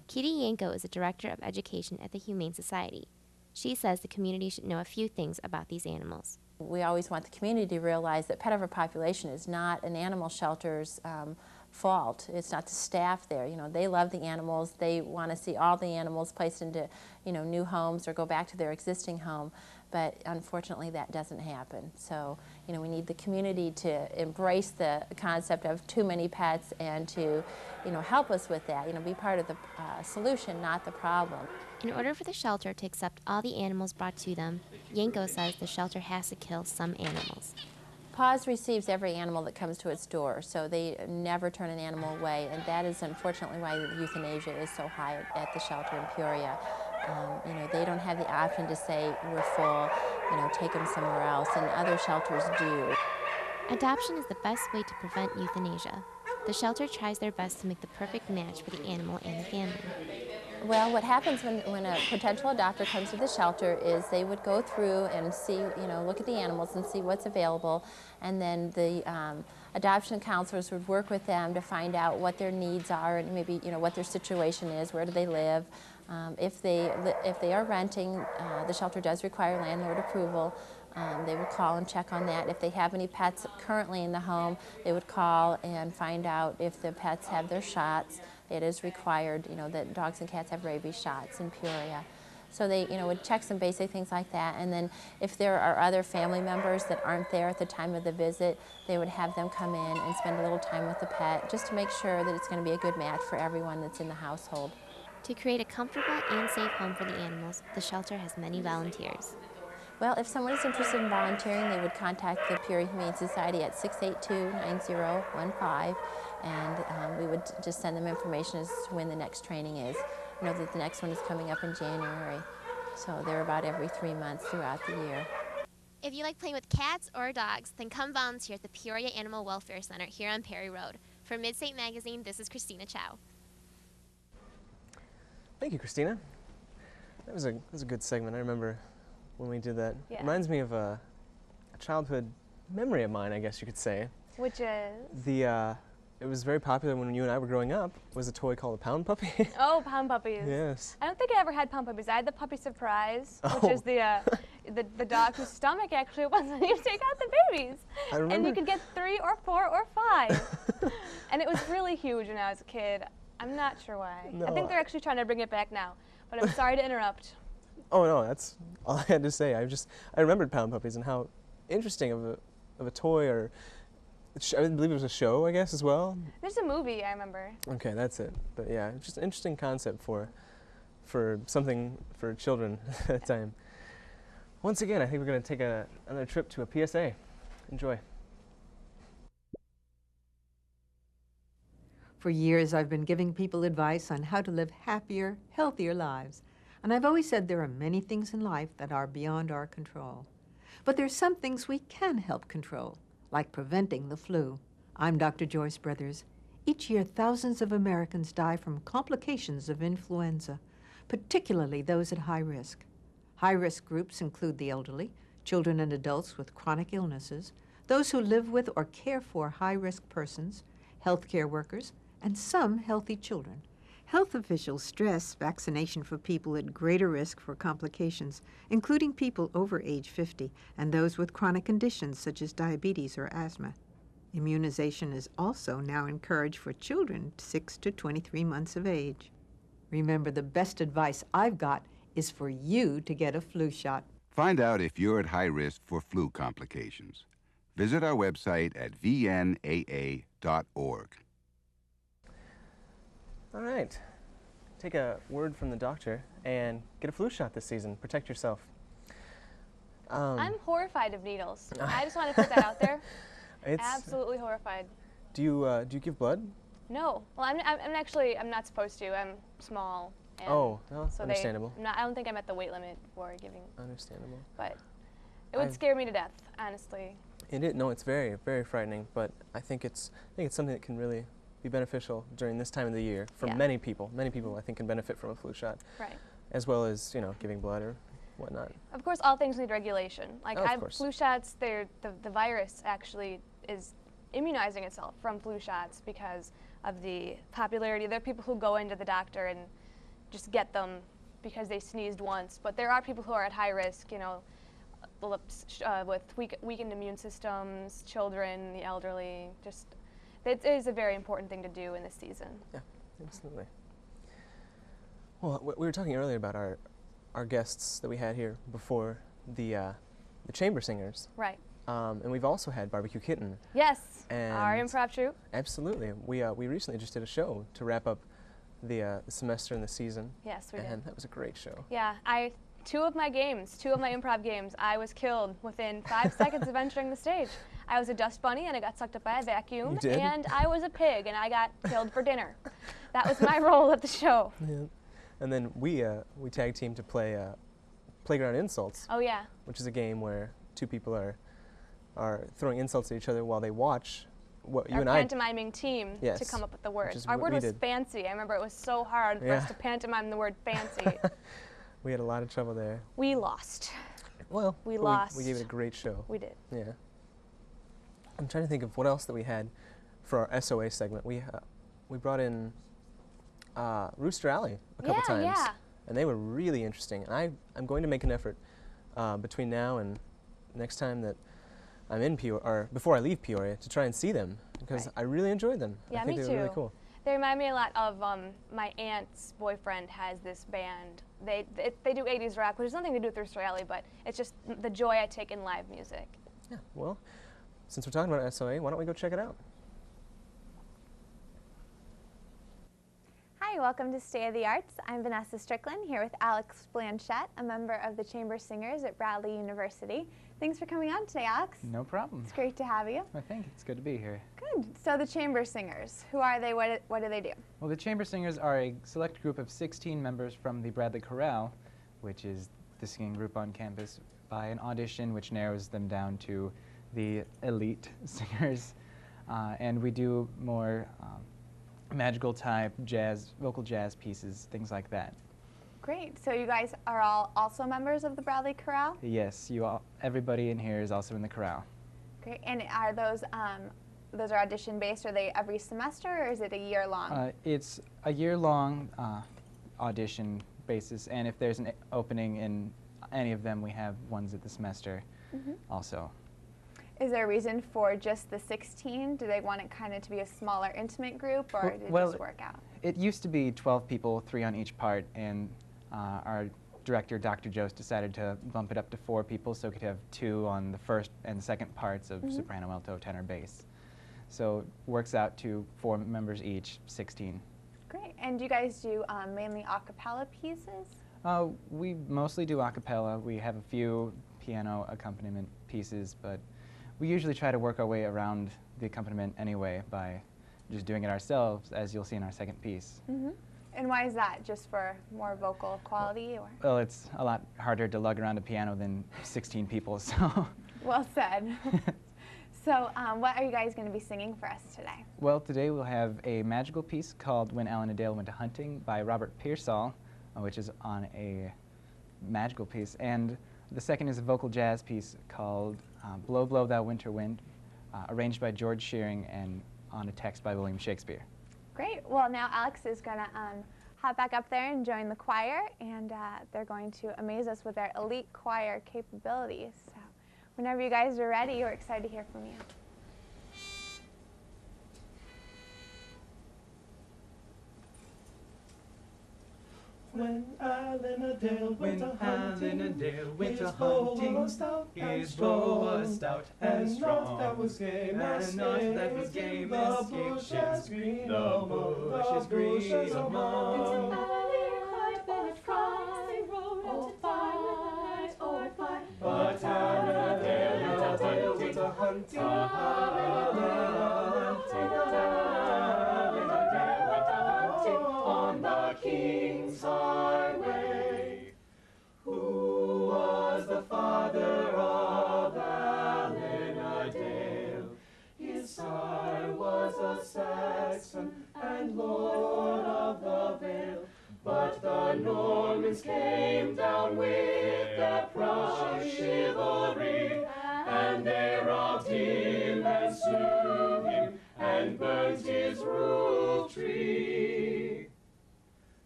Kitty Yanko is the Director of Education at the Humane Society. She says the community should know a few things about these animals. We always want the community to realize that pet overpopulation is not an animal shelter's fault. It's not the staff there. You know, they love the animals. They want to see all the animals placed into, you know, new homes or go back to their existing home. But unfortunately, that doesn't happen. So, you know, we need the community to embrace the concept of too many pets and to, you know, help us with that. You know, be part of the solution, not the problem. In order for the shelter to accept all the animals brought to them, Yanko says the shelter has to kill some animals. PAWS receives every animal that comes to its door, so they never turn an animal away, and that is unfortunately why euthanasia is so high at the shelter in Peoria. You know, they don't have the option to say, we're full, you know, take them somewhere else, and other shelters do. Adoption is the best way to prevent euthanasia. The shelter tries their best to make the perfect match for the animal and the family. Well, what happens when a potential adopter comes to the shelter is they would go through and see, you know, look at the animals and see what's available, and then the adoption counselors would work with them to find out what their needs are and maybe, you know, what their situation is, where do they live. If they are renting, the shelter does require landlord approval. They would call and check on that. If they have any pets currently in the home, they would call and find out if the pets have their shots. It is required, you know, that dogs and cats have rabies shots in Peoria. So they, you know, would check some basic things like that. And then if there are other family members that aren't there at the time of the visit, they would have them come in and spend a little time with the pet just to make sure that it's going to be a good match for everyone that's in the household. To create a comfortable and safe home for the animals, the shelter has many volunteers. Well, if someone is interested in volunteering, they would contact the Peoria Humane Society at 682-9015, and we would just send them information as to when the next training is. You know that the next one is coming up in January, so they're about every 3 months throughout the year. If you like playing with cats or dogs, then come volunteer at the Peoria Animal Welfare Center here on Perry Road. For Midstate Magazine, this is Christina Chow. Thank you, Christina. That was a good segment. I remember when we did that. Yeah. Reminds me of a childhood memory of mine, I guess you could say. Which is? It was very popular when you and I were growing up, was a toy called a Pound Puppy. Oh, Pound Puppies. Yes. I don't think I ever had Pound Puppies. I had the Puppy Surprise, Oh. which is the dog whose stomach actually opens when you take out the babies. I remember. And you could get 3 or 4 or 5. And it was really huge when I was a kid. I'm not sure why. No, I think they're actually trying to bring it back now. But I'm sorry to interrupt. Oh no, that's all I had to say. I remembered Pound Puppies and how interesting of a toy, or I believe it was a show, I guess, as well. There's a movie, I remember. Okay, that's it. But yeah, it's just an interesting concept for something for children at that time. Once again, I think we're going to take another trip to a PSA. Enjoy. For years, I've been giving people advice on how to live happier, healthier lives. And I've always said there are many things in life that are beyond our control. But there's some things we can help control, like preventing the flu. I'm Dr. Joyce Brothers. Each year, thousands of Americans die from complications of influenza, particularly those at high risk. High-risk groups include the elderly, children and adults with chronic illnesses, those who live with or care for high-risk persons, healthcare workers, and some healthy children. Health officials stress vaccination for people at greater risk for complications, including people over age 50 and those with chronic conditions such as diabetes or asthma. Immunization is also now encouraged for children 6 to 23 months of age. Remember, the best advice I've got is for you to get a flu shot. Find out if you're at high risk for flu complications. Visit our website at vnaa.org. All right. Take a word from the doctor and get a flu shot this season. Protect yourself. I'm horrified of needles. I just want to put that out there. It's absolutely horrified. Do you give blood? No. Well, I'm not supposed to. I'm small. And oh, no, so understandable. I don't think I'm at the weight limit for giving. Understandable. But it would scare me to death, honestly. No, it's very, very frightening. But I think it's something that can really be beneficial during this time of the year for many people. Many people, I think, can benefit from a flu shot. Right. As well as giving blood or whatnot. Of course, all things need regulation. Like flu shots, the virus actually is immunizing itself from flu shots because of the popularity. There are people who go into the doctor and just get them because they sneezed once, but there are people who are at high risk, with weakened immune systems, children, the elderly. Just, it is a very important thing to do in this season. Yeah, absolutely. Well, we were talking earlier about our guests that we had here before, the chamber singers. Right. And we've also had Barbecue Kitten. Yes, and our improv troupe. Absolutely. We recently just did a show to wrap up the semester and the season. Yes, we did. And that was a great show. Yeah, two of my improv games, I was killed within 5 seconds of entering the stage. I was a dust bunny and I got sucked up by a vacuum. You did? And I was a pig and I got killed for dinner. That was my role at the show. Yeah. And then we tag team to play Playground Insults. Oh yeah. Which is a game where two people are throwing insults at each other while they watch what you and I. Our pantomiming team to come up with the word. Our word was fancy. I remember it was so hard for us to pantomime the word fancy. We had a lot of trouble there. We lost. Well, we lost. We gave it a great show. We did. Yeah. I'm trying to think of what else that we had for our SOA segment. We brought in Rooster Alley a couple times. Yeah. And they were really interesting. And I'm going to make an effort between now and next time that I'm in Peoria, or before I leave Peoria, to try and see them because I really enjoyed them. Yeah, I think me they too. were really cool. They remind me a lot of my aunt's boyfriend has this band. They do 80s rock, which has nothing to do with Rooster Alley, but it's just the joy I take in live music. Yeah, well, since we're talking about SOA, why don't we go check it out? Hi, welcome to State of the Arts. I'm Vanessa Strickland here with Alex Blanchette, a member of the Chamber Singers at Bradley University. Thanks for coming on today, Alex. No problem. It's great to have you. I think it's good to be here. Good. So the Chamber Singers, who are they? What do they do? Well, the Chamber Singers are a select group of 16 members from the Bradley Chorale, which is the singing group on campus, by an audition which narrows them down to the elite singers. And we do more magical type jazz, vocal jazz pieces, things like that. Great. So you guys are all also members of the Bradley Chorale? Yes, everybody in here is also in the chorale. Great. And are those are audition based? Are they every semester or is it a year long? It's a year-long audition basis, and if there's an opening in any of them, we have ones at the semester also. Is there a reason for just the 16? Do they want it kind of to be a smaller, intimate group, or did it just work out? It used to be 12 people, 3 on each part, and our director, Dr. Jost, decided to bump it up to 4 people so we could have 2 on the first and second parts of soprano, alto, tenor, bass. So it works out to 4 members each, 16. Great. And do you guys do mainly a cappella pieces? We mostly do a cappella. We have a few piano accompaniment pieces, but we usually try to work our way around the accompaniment anyway by just doing it ourselves, as you'll see in our second piece. And why is that? Just for more vocal quality, or? Well, it's a lot harder to lug around a piano than 16 people, so. Well said. So what are you guys going to be singing for us today? Well, today we'll have a magical piece called When Alan and Dale Went a-Hunting by Robert Pearsall, which is on a magical piece. And the second is a vocal jazz piece called Blow, Blow, Thou Winter Wind, arranged by George Shearing and on a text by William Shakespeare. Great. Well, now Alex is going to hop back up there and join the choir, and they're going to amaze us with their elite choir capabilities. So whenever you guys are ready, we're excited to hear from you. When Alan Adale went a hunting, his bow was stout and strong, that was game escaped, the bushes green among, the bushes among. But Alan Adale went a hunting, on the King's highway. Who was the father of Alan Adale? His sire was a Saxon and Lord of the Vale, but the Normans came down with their proud chivalry, and they robbed him and slew him and burnt his roof tree.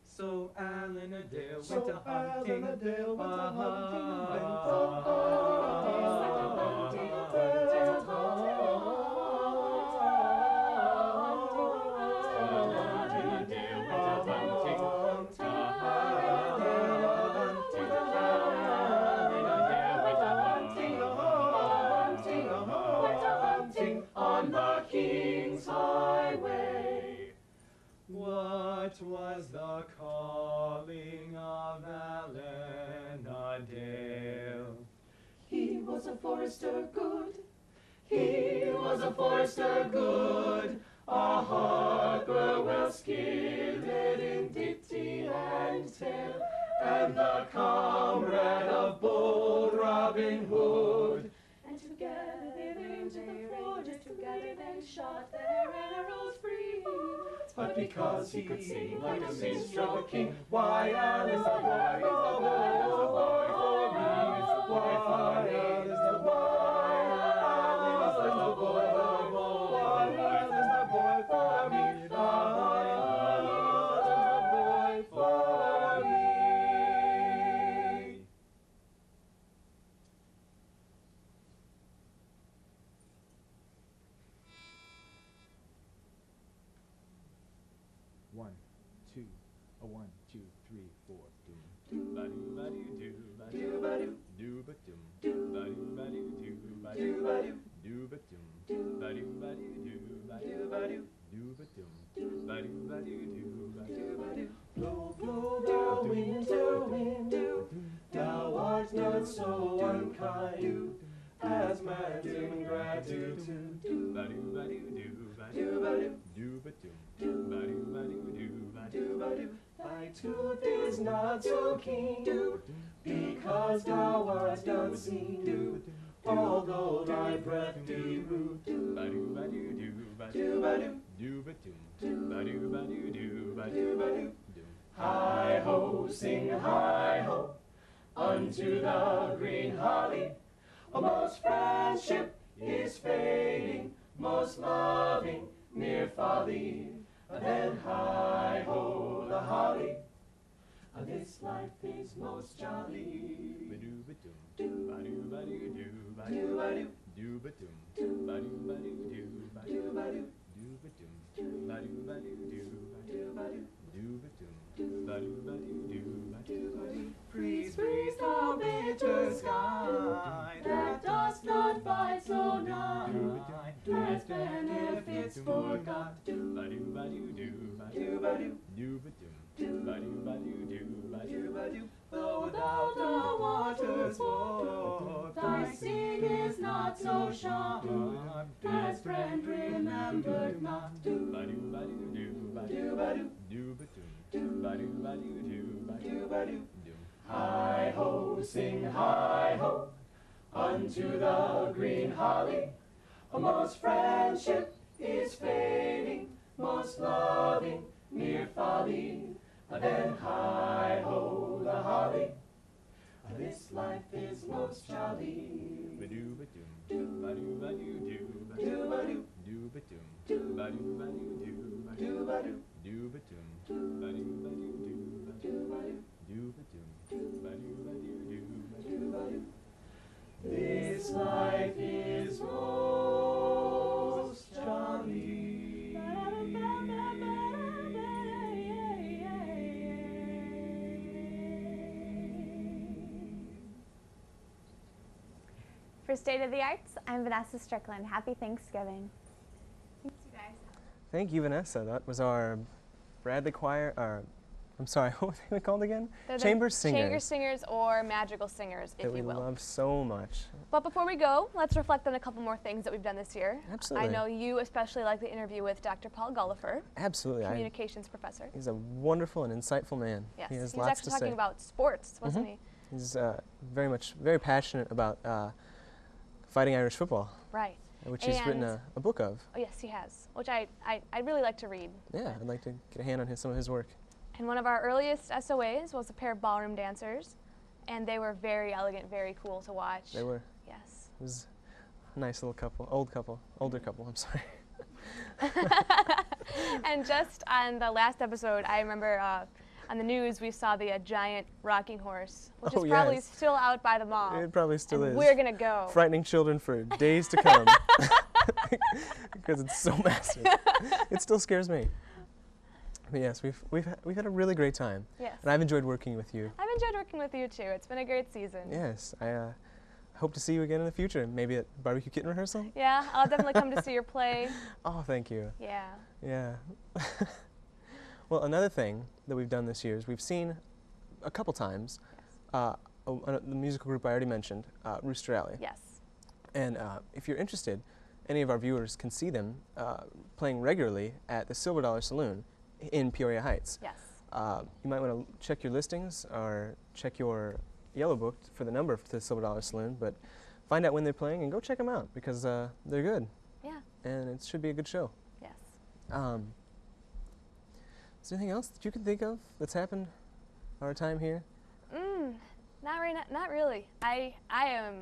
So Alan Adale went a hunting, on the King's highway. What was the calling of Alan Adale? He was a forester good. He was a forester good, a harper well skilled in ditty and tale, and the comrade of bold Robin Hood. And together they went to the forges, together they shot their arrows free. But because he could sing like a minstrel king, why Alan is the boy, the boy for me. Why Alan is the boy, Alan is the boy, why Alan is the boy for me, the boy for me. One, two, a 1, 2, 3, 4. Doom, ba doo ba doo doo ba doo ba doo doo ba doom, ba doo ba doo doo ba doo ba doo doo ba doom, ba doo ba doo doo ba doo ba doo doo ba doom, ba doo ba doo doo ba doo ba doo. Blow, blow, thou winter wind, thou art not so unkind as man's ingratitude. Ba doo ba doo doo ba doo ba doo doo ba doom, ba doo ba doo doo ba doo ba doo. Thy tooth is not so keen, because thou art unseen, although thy breath be rude. Ba doo ba doo doo ba doo ba doo doo ba doom, ba doo ba doo doo ba doo ba doo. Hi ho, sing hi ho, unto the green holly. Most friendship is fading, most loving mere folly. Then hi ho the holly, this life is most jolly. Ba doo ba doom, ba doo ba doo doo ba doo ba doo doo ba doom, ba doo ba doo doo ba doo ba doo doo ba doom, ba doo ba doo doo ba doo ba doo doo ba doom, ba doo ba doo doo ba doo ba doo. Freeze, freeze, thou bitter sky, that dost not bite so nigh, as benefits forgot. Ba doo ba doo doo ba doo ba doo doo ba doom, ba doo ba doo doo ba doo ba doo. Though thou the waters walk, thy sting is not so sharp, as friend remembered not. Ba doo ba doo doo ba doo ba doo doo ba doom, ba doo ba doo doo ba doo ba doo. Hi ho, sing hi ho, unto the green holly. Most friendship is fading, most loving mere folly. Then hi ho the holly, this life is most jolly. Ba doo ba doom, ba doo ba doo doo ba doo ba doo doo ba doom, ba doo ba doo doo ba doo ba doo doo ba doom, ba doo ba doo doo ba doo ba doo doo ba doom, ba doo ba doo doo ba doo ba doo. This life is most jolly. For State of the Arts, I'm Vanessa Strickland. Happy Thanksgiving. Thanks, you guys. Thank you, Vanessa. That was our Bradley Choir, I'm sorry, what were they called again? They're the Chamber Singers. Chamber Singers or Magical Singers, if that we you will. love so much. But before we go, let's reflect on a couple more things that we've done this year. Absolutely. I know you especially like the interview with Dr. Paul Gullifer, Absolutely. communications professor. He's a wonderful and insightful man. Yes, He has he was lots actually to talking say. about sports, wasn't he? He's very passionate about fighting Irish football. Right. Which he's written a book of. Oh yes, he has, which I'd really like to read. Yeah, I'd like to get a hand on some of his work. And one of our earliest SOAs was a pair of ballroom dancers, and they were very elegant, very cool to watch. They were. Yes. It was a nice little couple, older couple, I'm sorry. And just on the last episode, I remember on the news we saw the giant rocking horse, which is probably yes. still out by the mall. It probably still and is. We're gonna go. Frightening children for days to come. Because it's so massive. It still scares me. But yes, we've had a really great time. Yes. And I've enjoyed working with you. I've enjoyed working with you too. It's been a great season. Yes, I hope to see you again in the future. Maybe at Barbecue Kitten Rehearsal? Yeah, I'll definitely come to see your play. Oh, thank you. Yeah. Yeah. Well, another thing that we've done this year is we've seen a couple times the musical group I already mentioned, Rooster Alley. Yes. And if you're interested, any of our viewers can see them playing regularly at the Silver Dollar Saloon in Peoria Heights. Yes. You might want to check your listings or check your yellow book for the number to the Silver Dollar Saloon, but find out when they're playing and go check them out because they're good. Yeah. And it should be a good show. Yes. Is there anything else that you can think of that's happened our time here? Not really. I am.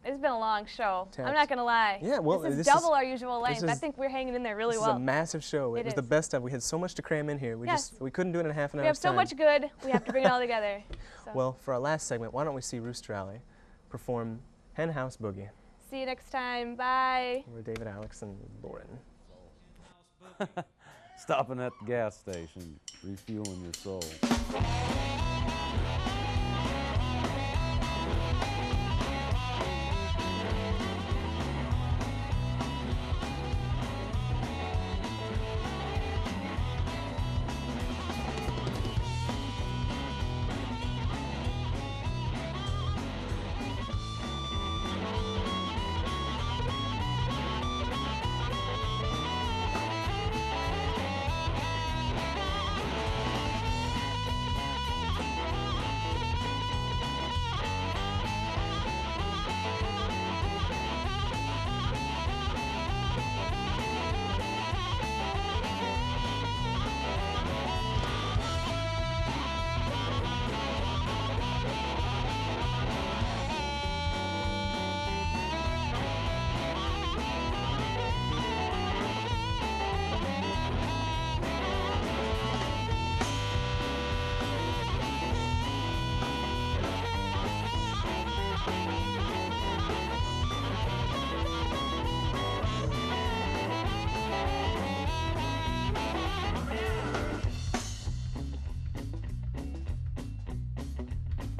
It's been a long show. Tapped. I'm not gonna lie. Yeah, well, this is this double is- our usual length. I is- think we're hanging in there really This well. is a massive show. It was the best of. We had so much to cram in here. We couldn't do it in half an hour. We have so much good. We have to bring it all together. So. Well, for our last segment, why don't we see Rooster Alley perform Hen House Boogie? See you next time. Bye. We're David, Alex, and Lauren. Stopping at the gas station, refueling your soul.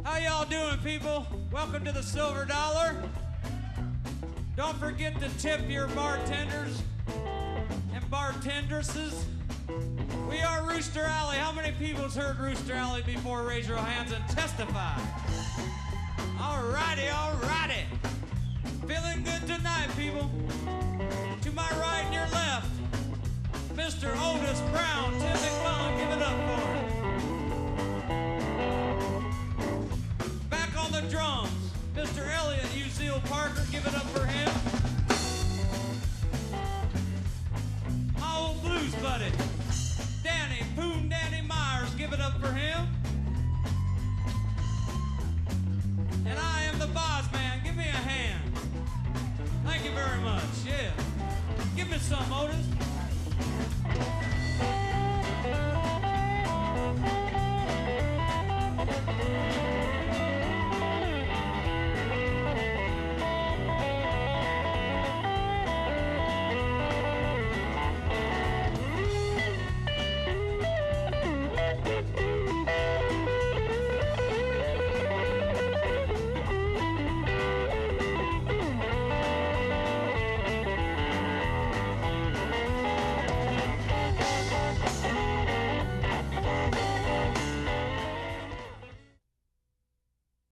How y'all doing, people? Welcome to the Silver Dollar. Don't forget to tip your bartenders and bartendresses. We are Rooster Alley. How many people's heard Rooster Alley before? Raise your hands and testify. All righty, all righty. Feeling good tonight, people. To my right and your left, Mr. Otis Brown, Tim McClellan, give it up for him. Back on the drums, Mr. Elliott Uzeel Parker, give it up for him. My old blues buddy, Danny Myers, give it up for him. And I am the boss man, give me a hand. Thank you very much, yeah. Give me some, Otis.